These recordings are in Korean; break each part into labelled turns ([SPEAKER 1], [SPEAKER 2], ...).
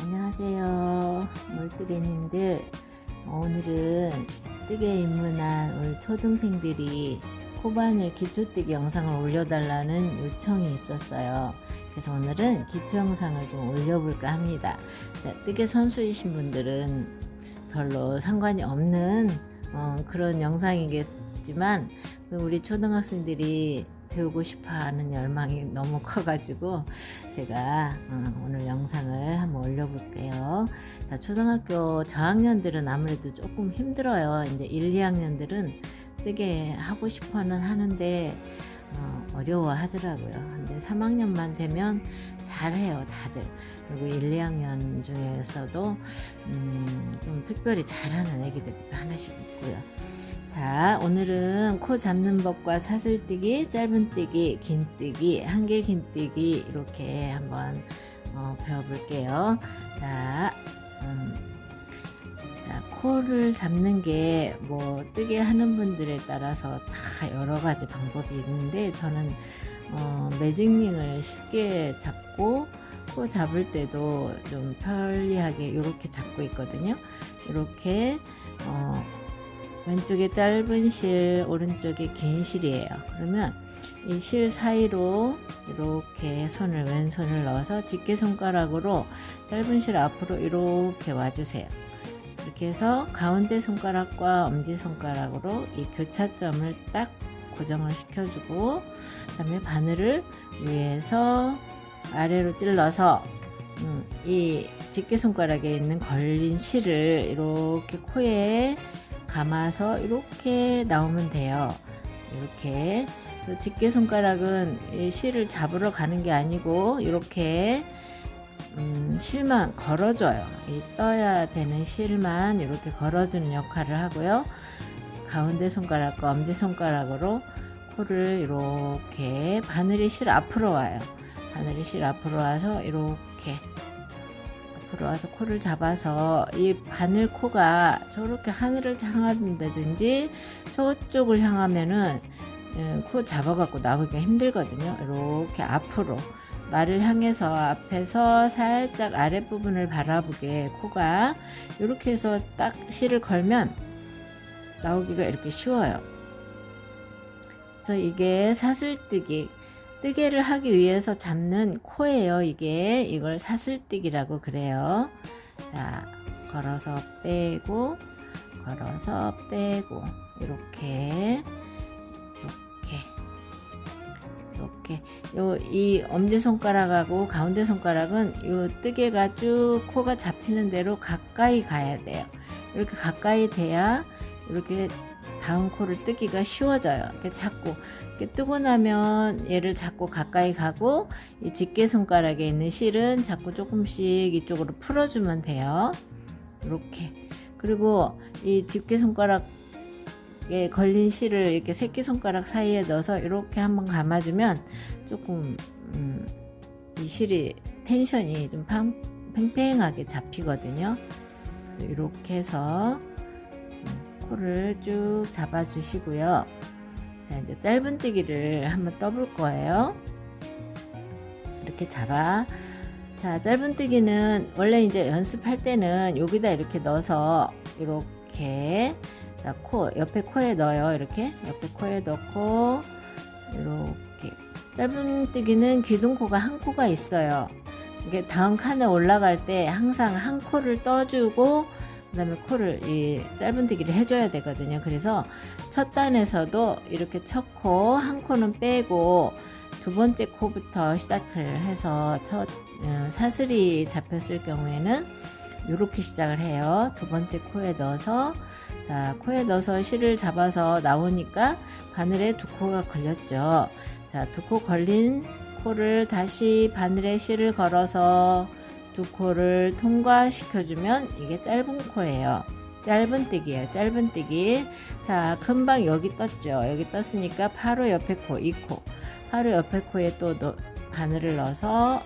[SPEAKER 1] 안녕하세요, 물뜨개님들. 오늘은 뜨개에 입문한 우리 초등생들이 코바늘 기초뜨기 영상을 올려달라는 요청이 있었어요. 그래서 오늘은 기초 영상을 좀 올려볼까 합니다. 자, 뜨개 선수이신 분들은 별로 상관이 없는 그런 영상이겠지만, 우리 초등학생들이 배우고 싶어 하는 열망이 너무 커가지고 제가 오늘 영상을 한번 올려볼게요. 자, 초등학교 저학년들은 아무래도 조금 힘들어요. 이제 1, 2학년들은 뜨개 하고 싶어는 하는데 어려워 하더라고요. 근데 3학년만 되면 잘해요, 다들. 그리고 1, 2학년 중에서도 좀 특별히 잘하는 애기들도 하나씩 있고요. 자, 오늘은 코 잡는 법과 사슬뜨기, 짧은뜨기, 긴뜨기, 한길 긴뜨기 이렇게 한번 배워볼게요. 자, 코를 잡는 게 뭐 뜨개 하는 분들에 따라서 다 여러 가지 방법이 있는데, 저는 매직링을 쉽게 잡고 코 잡을 때도 좀 편리하게 이렇게 잡고 있거든요. 이렇게 왼쪽에 짧은 실, 오른쪽에 긴 실이에요. 그러면 이 실 사이로 이렇게 왼손을 넣어서 집게손가락으로 짧은 실 앞으로 이렇게 와주세요. 이렇게 해서 가운데 손가락과 엄지손가락으로 이 교차점을 딱 고정을 시켜주고, 그 다음에 바늘을 위에서 아래로 찔러서 이 집게손가락에 있는 걸린 실을 이렇게 코에 감아서 이렇게 나오면 돼요. 이렇게 집게손가락은 이 실을 잡으러 가는 게 아니고 이렇게 실만 걸어줘요. 이 떠야 되는 실만 이렇게 걸어주는 역할을 하고요. 가운데 손가락과 엄지손가락으로 코를 이렇게, 바늘이 실 앞으로 와요. 바늘이 실 앞으로 와서 이렇게 앞으로 와서 코를 잡아서, 이 바늘 코가 저렇게 하늘을 향한다든지 저쪽을 향하면은 코 잡아갖고 나오기가 힘들거든요. 이렇게 앞으로 나를 향해서 앞에서 살짝 아랫부분을 바라보게 코가 이렇게 해서 딱 실을 걸면 나오기가 이렇게 쉬워요. 그래서 이게 사슬뜨기, 뜨개를 하기 위해서 잡는 코예요. 이걸 사슬뜨기라고 그래요. 자, 걸어서 빼고, 걸어서 빼고, 이렇게 이 엄지손가락하고 가운데 손가락은 요 뜨개가 쭉 코가 잡히는 대로 가까이 가야 돼요. 이렇게 가까이 돼야 이렇게 다음 코를 뜨기가 쉬워져요. 이렇게 잡고, 이렇게 뜨고 나면 얘를 잡고 가까이 가고, 이 집게손가락에 있는 실은 자꾸 조금씩 이쪽으로 풀어주면 돼요. 이렇게. 그리고 이 집게손가락에 걸린 실을 이렇게 새끼손가락 사이에 넣어서 이렇게 한번 감아주면 조금 이 실이 텐션이 좀 팽팽하게 잡히거든요. 그래서 이렇게 해서 코를 쭉 잡아주시고요. 자, 이제 짧은뜨기를 한번 떠볼 거예요. 이렇게 잡아. 자, 짧은뜨기는 원래 이제 연습할 때는 여기다 이렇게 넣어서 이렇게, 자, 옆에 코에 넣어요. 이렇게 옆에 코에 넣고 이렇게. 짧은뜨기는 기둥코가 한 코가 있어요. 이게 다음 칸에 올라갈 때 항상 한 코를 떠주고 그 다음에 코를 이 짧은뜨기를 해줘야 되거든요. 그래서 첫 단에서도 이렇게 첫 코 한 코는 빼고 두 번째 코부터 시작을 해서 사슬이 잡혔을 경우에는 이렇게 시작을 해요. 두 번째 코에 넣어서, 자, 코에 넣어서 실을 잡아서 나오니까 바늘에 두 코가 걸렸죠. 자, 두 코 걸린 코를 다시 바늘에 실을 걸어서 두 코를 통과시켜주면 이게 짧은 코예요. 짧은뜨기예요. 짧은뜨기. 자, 금방 여기 떴죠. 여기 떴으니까 바로 옆에 코, 이 코. 바로 옆에 코에 또 바늘을 넣어서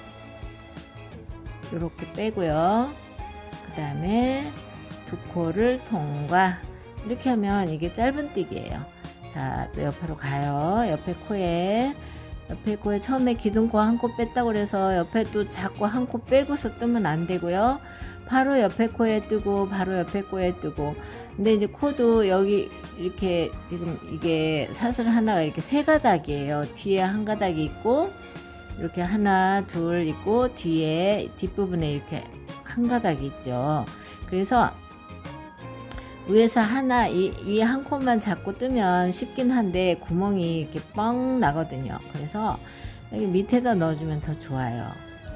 [SPEAKER 1] 이렇게 빼고요. 그 다음에 두 코를 통과. 이렇게 하면 이게 짧은뜨기예요. 자, 또 옆으로 가요. 옆에 코에 옆에 코에 처음에 기둥코 한 코 뺐다고 그래서 옆에 또 자꾸 한 코 빼고서 뜨면 안 되고요. 바로 옆에 코에 뜨고 바로 옆에 코에 뜨고. 근데 이제 코도 여기 이렇게 지금 이게 사슬 하나가 이렇게 세 가닥이에요. 뒤에 한 가닥이 있고 이렇게 하나 둘 있고 뒤에 뒷부분에 이렇게 한 가닥이 있죠. 그래서 위에서 하나 이 한 콧만 잡고 뜨면 쉽긴 한데 구멍이 이렇게 뻥 나거든요. 그래서 여기 밑에다 넣어주면 더 좋아요.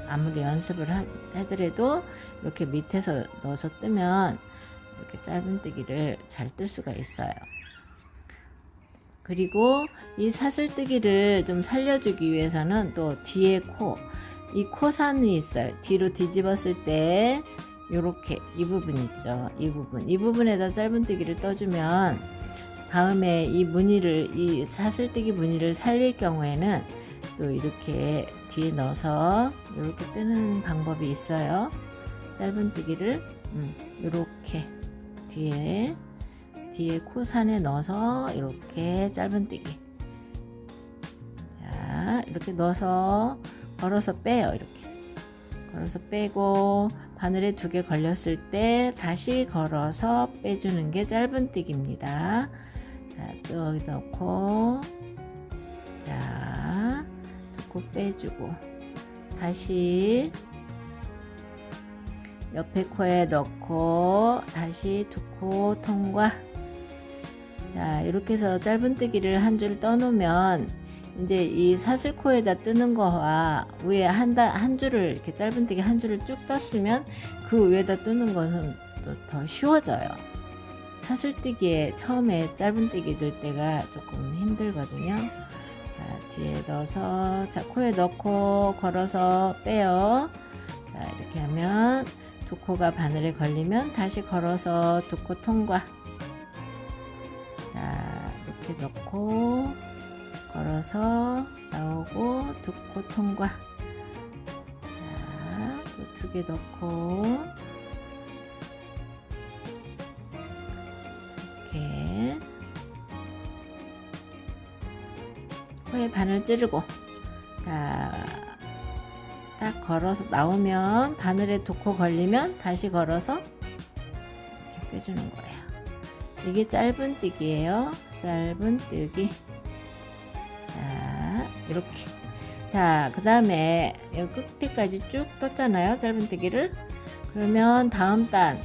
[SPEAKER 1] 아무리 연습을 하더라도 이렇게 밑에서 넣어서 뜨면 이렇게 짧은뜨기를 잘 뜰 수가 있어요. 그리고 이 사슬뜨기를 좀 살려주기 위해서는 또 뒤에 이 코산이 있어요. 뒤로 뒤집었을 때 요렇게 이 부분 있죠. 이 부분에다 짧은뜨기를 떠주면 다음에 이 사슬뜨기 무늬를 살릴 경우에는 또 이렇게 뒤에 넣어서 이렇게 뜨는 방법이 있어요. 짧은뜨기를 이렇게 뒤에 코산에 넣어서 이렇게 짧은뜨기, 자 이렇게 넣어서 걸어서 빼요. 이렇게 걸어서 빼고 바늘에 2개 걸렸을 때 다시 걸어서 빼주는 게 짧은뜨기입니다. 자, 또 여기 넣고, 자, 2코 빼주고, 다시 옆에 코에 넣고, 다시 2코 통과. 자, 이렇게 해서 짧은뜨기를 한 줄 떠놓으면 이제 이 사슬코에다 뜨는 거와 위에 한 줄을 이렇게 짧은뜨기 한 줄을 쭉 떴으면 그 위에다 뜨는 것은 또 더 쉬워져요. 사슬뜨기에 처음에 짧은뜨기 넣을 때가 조금 힘들거든요. 자, 뒤에 넣어서, 자, 코에 넣고 걸어서 빼요. 자, 이렇게 하면 2코가 바늘에 걸리면 다시 걸어서 2코 통과. 자, 이렇게 넣고 걸어서 나오고 2코 통과. 자, 또 2개 넣고 이렇게 코에 바늘 찌르고, 자, 딱 걸어서 나오면 바늘에 2코 걸리면 다시 걸어서 이렇게 빼주는 거예요. 이게 짧은뜨기예요. 짧은뜨기. 자, 이렇게. 자, 그 다음에 여기 끝에까지 쭉 떴잖아요. 짧은뜨기를. 그러면 다음 단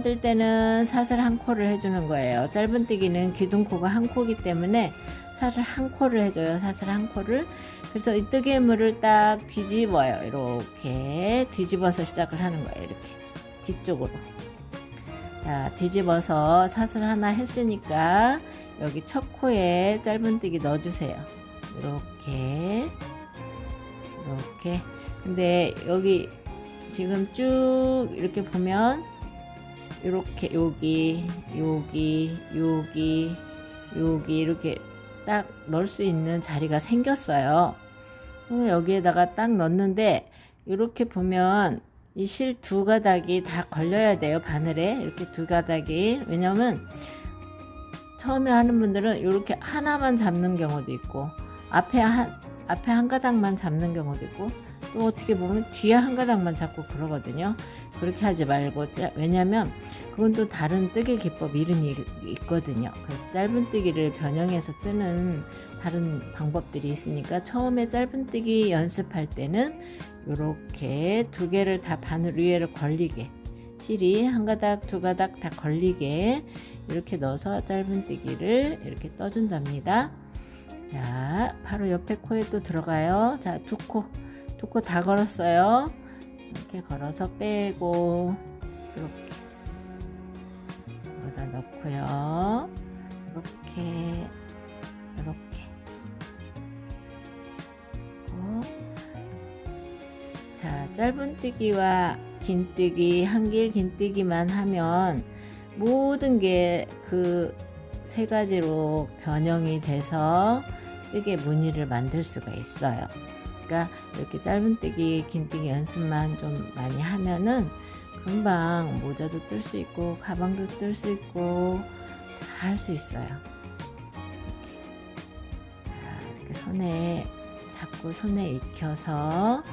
[SPEAKER 1] 뜰 때는 사슬 한 코를 해주는 거예요. 짧은뜨기는 기둥코가 한 코기 때문에 사슬 한 코를 해줘요. 사슬 한 코를. 그래서 이 뜨개물을 딱 뒤집어요. 이렇게 뒤집어서 시작을 하는 거예요. 이렇게 뒤쪽으로. 자, 뒤집어서 사슬 하나 했으니까 여기 첫 코에 짧은뜨기 넣어주세요. 이렇게. 근데 여기 지금 쭉 이렇게 보면 이렇게 여기 이렇게 딱 넣을 수 있는 자리가 생겼어요. 그럼 여기에다가 딱 넣는데 이렇게 보면 이 실 2가닥이 다 걸려야 돼요. 바늘에 이렇게 2가닥이. 왜냐면 처음에 하는 분들은 이렇게 하나만 잡는 경우도 있고 앞에 한 가닥만 잡는 경우도 있고 또 어떻게 보면 뒤에 한 가닥만 잡고 그러거든요. 그렇게 하지 말고, 왜냐면 그건 또 다른 뜨개 기법 이름이 있거든요. 그래서 짧은뜨기를 변형해서 뜨는 다른 방법들이 있으니까 처음에 짧은뜨기 연습할 때는 이렇게 2개를 다 바늘 위에를 걸리게, 실이 한 가닥 2가닥 다 걸리게 이렇게 넣어서 짧은뜨기를 이렇게 떠준답니다. 자, 바로 옆에 코에 또 들어가요. 자, 2코 다 걸었어요. 이렇게 걸어서 빼고 이렇게 여기다 넣고요. 이렇게 자, 짧은뜨기와 긴뜨기, 한길 긴뜨기만 하면 모든 게 그 3가지로 변형이 돼서 뜨개 무늬를 만들 수가 있어요. 그러니까 이렇게 짧은뜨기, 긴뜨기 연습만 좀 많이 하면은 금방 모자도 뜰 수 있고 가방도 뜰 수 있고 다 할 수 있어요. 이렇게 손에 자꾸 손에 익혀서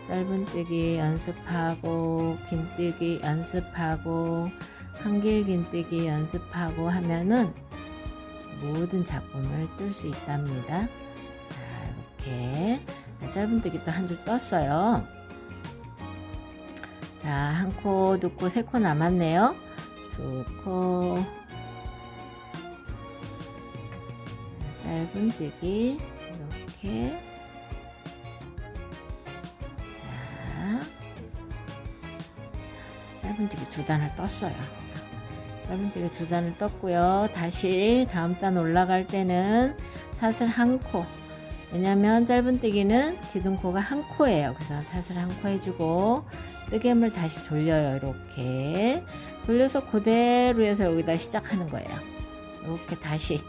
[SPEAKER 1] 짧은뜨기 연습하고 긴뜨기 연습하고 한길긴뜨기 연습하고 하면은 모든 작품을 뜰 수 있답니다. 자, 이렇게 짧은뜨기 또 한 줄 떴어요. 자, 한 코, 두 코, 세 코 남았네요. 두 코, 짧은뜨기 이렇게. 자, 짧은뜨기 두 단을 떴어요. 짧은뜨기 두 단을 떴고요. 다시 다음 단 올라갈 때는 사슬 한 코. 왜냐면 짧은뜨기는 기둥코가 한 코예요. 그래서 사슬 한 코 해주고 뜨개물 다시 돌려요. 이렇게 돌려서 그대로 해서 여기다 시작하는 거예요. 이렇게 다시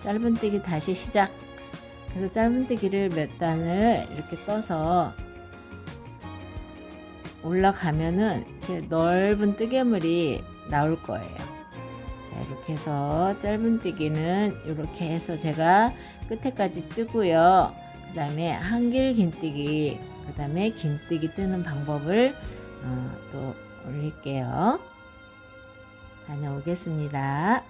[SPEAKER 1] 짧은뜨기 다시 시작. 그래서 짧은뜨기를 몇 단을 이렇게 떠서 올라가면은 이렇게 넓은 뜨개물이 나올 거예요. 자, 이렇게 해서 짧은뜨기는 이렇게 해서 제가 끝에까지 뜨고요. 그 다음에 한길긴뜨기, 그 다음에 긴뜨기 뜨는 방법을 또 올릴게요. 다녀오겠습니다.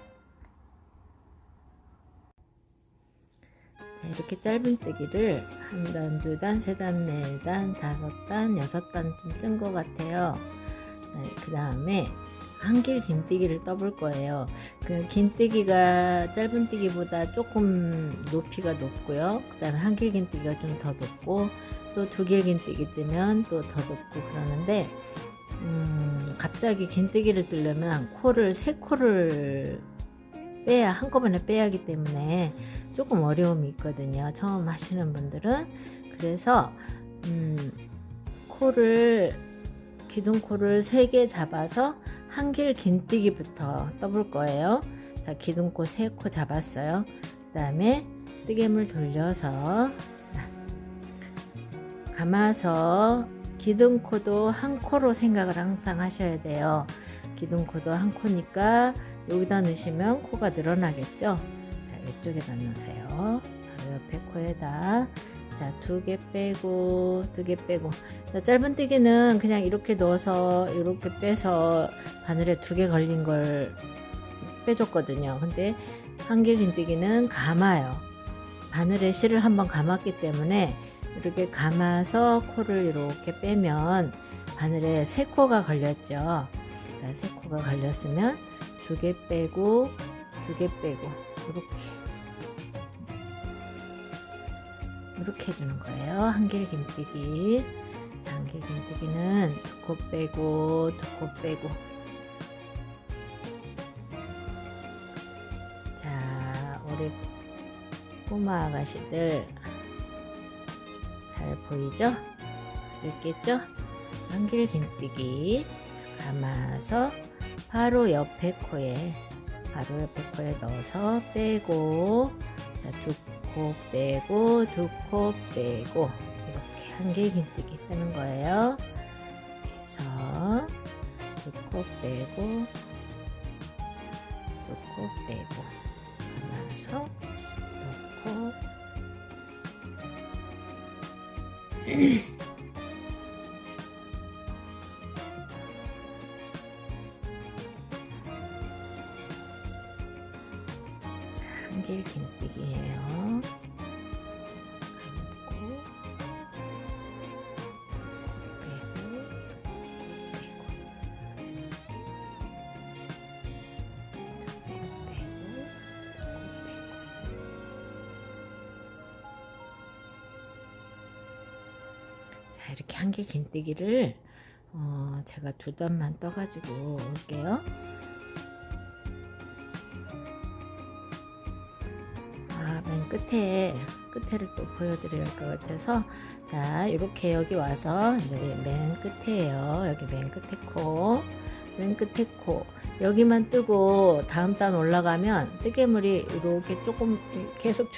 [SPEAKER 1] 자, 이렇게 짧은뜨기를 한 단, 두 단, 세 단, 네 단, 다섯 단, 여섯 단쯤 뜬 것 같아요. 그 다음에 한길긴뜨기를 떠볼 거예요. 그 긴뜨기가 짧은뜨기보다 조금 높이가 높고요. 그 다음에 한길긴뜨기가 좀 더 높고 또 두길긴뜨기 뜨면 또 더 높고 그러는데 갑자기 긴뜨기를 뜨려면 세 코를 빼야 한꺼번에 빼야 하기 때문에 조금 어려움이 있거든요. 처음 하시는 분들은. 그래서 기둥코를 3개 잡아서 한길긴뜨기부터 떠볼 거예요. 자, 기둥코 3코 잡았어요. 그 다음에 뜨개물 돌려서 감아서 기둥코도 한 코로 생각을 항상 하셔야 돼요. 기둥코도 한 코니까 여기다 넣으시면 코가 늘어나겠죠. 자, 이쪽에다 넣으세요. 바로 옆에 코에다. 자, 2개 빼고 2개 빼고. 자, 짧은뜨기는 그냥 이렇게 넣어서 이렇게 빼서 바늘에 2개 걸린 걸 빼줬거든요. 근데 한길긴뜨기는 감아요. 바늘에 실을 한번 감았기 때문에 이렇게 감아서 코를 이렇게 빼면 바늘에 3코가 걸렸죠. 자, 3코가 걸렸으면 2개 빼고 2개 빼고 이렇게 해주는 거예요. 한길긴뜨기. 자, 한길긴뜨기는 2코 빼고 2코 빼고. 자, 우리 꼬마 아가씨들 잘 보이죠? 볼 수 있겠죠? 한길긴뜨기 감아서 바로 옆에 코에 넣어서 빼고, 자, 2코 빼고 2코 빼고 이렇게 한길긴뜨기 뜨는 거예요. 그래서 2코 빼고 2코 빼고 감아서 넣고 자, 한길긴뜨기예요. 감고 빼고 자, 이렇게 한길긴뜨기를 제가 2단만 떠가지고 올게요. 맨 끝에를 또 보여드려야 할 것 같아서, 자, 이렇게 여기 와서 이제 맨 끝에요. 여기 맨 끝에 코, 여기만 뜨고 다음 단 올라가면 뜨개물이 이렇게 조금 계속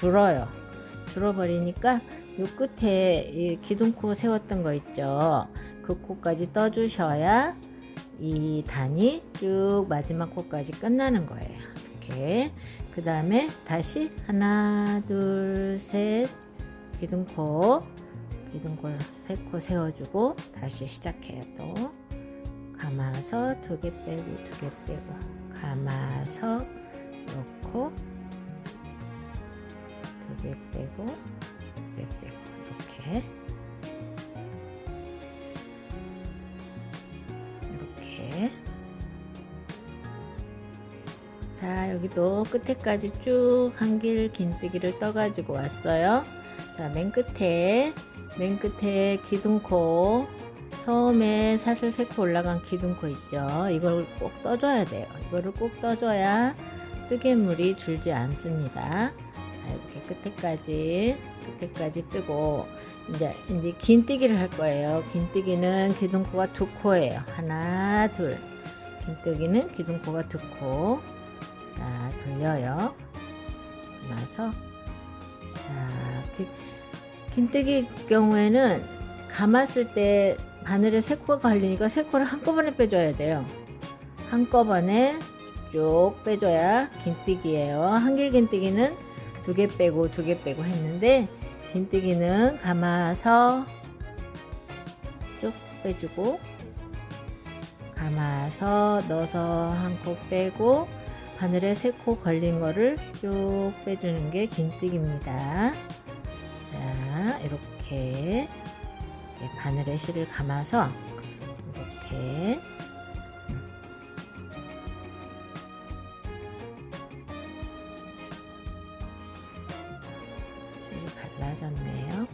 [SPEAKER 1] 줄어버리니까 요 끝에 이 기둥코 세웠던 거 있죠. 그 코까지 떠주셔야 이 단이 쭉 마지막 코까지 끝나는 거예요. 이렇게. 그 다음에 다시 하나, 둘, 셋, 기둥코 3코 세워주고 다시 시작해요. 또 감아서 2개 빼고 2개 빼고 감아서 놓고 2개 빼고 2개 빼고 이렇게 자, 여기도 끝에까지 쭉 한길 긴뜨기를 떠가지고 왔어요. 자, 맨 끝에 기둥코 처음에 사슬 3코 올라간 기둥코 있죠. 이걸 꼭 떠줘야 돼요. 이거를 꼭 떠줘야 뜨개물이 줄지 않습니다. 자, 이렇게 끝에까지 뜨고 이제 긴뜨기를 할 거예요. 긴뜨기는 기둥코가 2코예요. 하나, 둘. 긴뜨기는 기둥코가 2코. 자, 돌려요. 나서 자, 긴뜨기 경우에는 감았을 때 바늘에 3코가 걸리니까 3코를 한꺼번에 빼줘야 돼요. 한꺼번에 쭉 빼줘야 긴뜨기예요. 한길 긴뜨기는 2개 빼고 2개 빼고 했는데 긴뜨기는 감아서 쭉 빼주고 감아서 넣어서 1코 빼고 바늘에 3코 걸린 거를 쭉 빼주는 게 긴뜨기입니다. 자, 이렇게 바늘에 실을 감아서 이렇게 실이 갈라졌네요.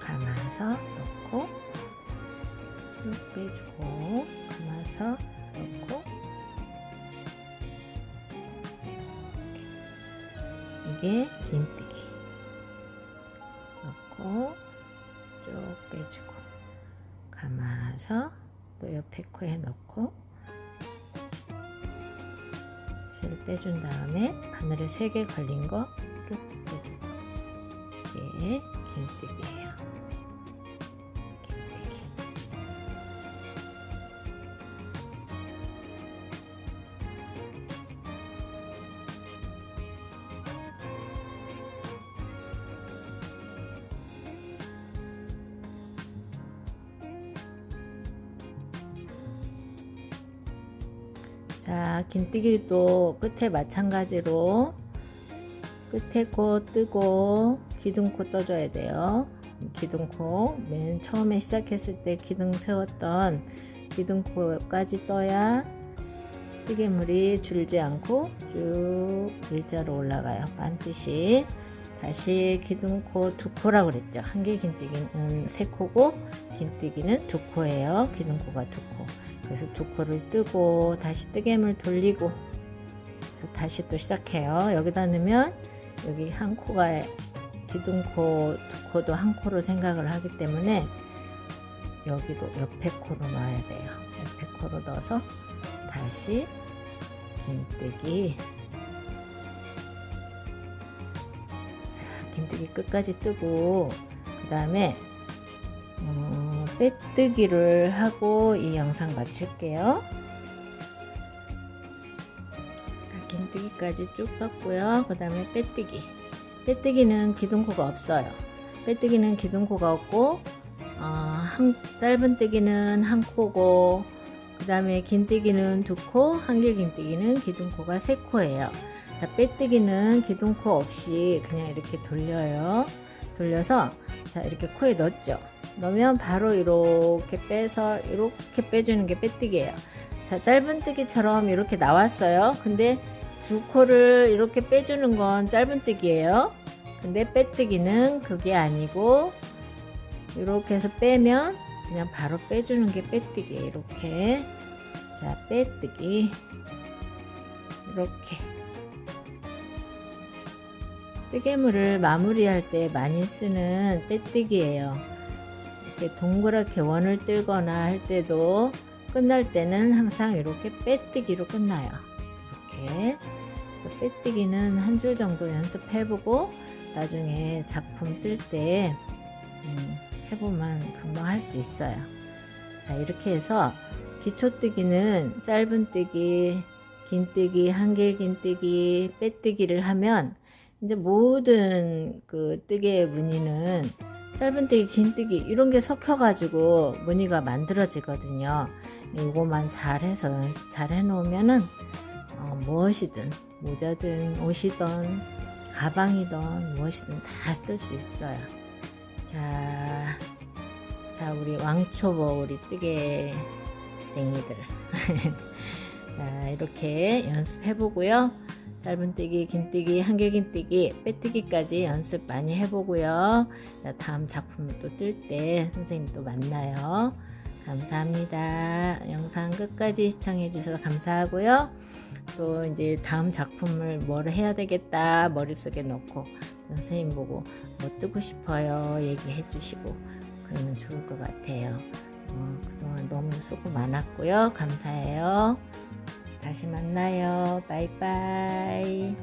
[SPEAKER 1] 감아서 넣고 쭉 빼주고 감아서 넣고 이게 긴뜨기 넣고 쭉 빼주고 감아서 또 옆에 코에 넣고 실 빼준 다음에 바늘에 3개 걸린 거 쭉 빼주고 이게 긴뜨기예요. 자, 긴뜨기도 끝에 마찬가지로 끝에 코 뜨고 기둥코 떠줘야 돼요. 기둥코 맨 처음에 시작했을 때 기둥 세웠던 기둥코까지 떠야 뜨개물이 줄지 않고 쭉 일자로 올라가요. 반드시 다시 기둥코 2코라고 그랬죠. 한길 긴뜨기는 3코고 긴뜨기는 2코예요. 기둥코가 2코. 그래서 2코를 뜨고 다시 뜨개물 돌리고 그래서 다시 또 시작해요. 여기다 넣으면 여기 한 코가 기둥코 2코도 1코로 생각을 하기 때문에 여기도 옆에 코로 넣어야 돼요. 옆에 코로 넣어서 다시 긴뜨기. 자, 긴뜨기 끝까지 뜨고 그 다음에 빼뜨기를 하고 이 영상 마칠게요. 자, 긴뜨기까지 쭉 떴고요. 그 다음에 빼뜨기는 기둥코가 없어요. 빼뜨기는 기둥코가 없고 짧은 뜨기는 1코고 그 다음에 긴뜨기는 2코, 한길 긴뜨기는 기둥코가 3코예요. 자, 빼뜨기는 기둥코 없이 그냥 이렇게 돌려요. 돌려서 자, 이렇게 코에 넣었죠. 넣으면 바로 이렇게 빼서 이렇게 빼주는 게 빼뜨기예요. 자, 짧은 뜨기처럼 이렇게 나왔어요. 근데 2코를 이렇게 빼주는 건 짧은 뜨기예요. 근데 빼뜨기는 그게 아니고 이렇게 해서 빼면 그냥 바로 빼주는 게 빼뜨기예요. 이렇게. 자, 빼뜨기 이렇게 뜨개물을 마무리할 때 많이 쓰는 빼뜨기예요. 이렇게 동그랗게 원을 뜨거나 할 때도 끝날 때는 항상 이렇게 빼뜨기로 끝나요. 이렇게. 그래서 빼뜨기는 한 줄 정도 연습해보고 나중에 작품 뜰 때 해보면 금방 할 수 있어요. 자, 이렇게 해서 기초뜨기는 짧은뜨기, 긴뜨기, 한길긴뜨기, 빼뜨기를 하면 이제 모든 그 뜨개의 무늬는 짧은뜨기, 긴뜨기 이런 게 섞여가지고 무늬가 만들어지거든요. 이거만 잘해서 연습 잘 해놓으면은 무엇이든 모자든 옷이든 가방이든 무엇이든 다 쓸 수 있어요. 자 우리 왕초보 우리 뜨개쟁이들 자 이렇게 연습해보고요. 짧은뜨기, 긴뜨기, 한길긴뜨기, 빼뜨기까지 연습 많이 해보고요. 자, 다음 작품을 또 뜰 때 선생님 또 만나요. 감사합니다. 영상 끝까지 시청해 주셔서 감사하고요. 또 이제 다음 작품을 뭐를 해야 되겠다 머릿속에 넣고 선생님 보고 뭐 뜨고 싶어요 얘기해 주시고 그러면 좋을 것 같아요. 그동안 너무 수고 많았고요. 감사해요. 다시 만나요. 바이바이.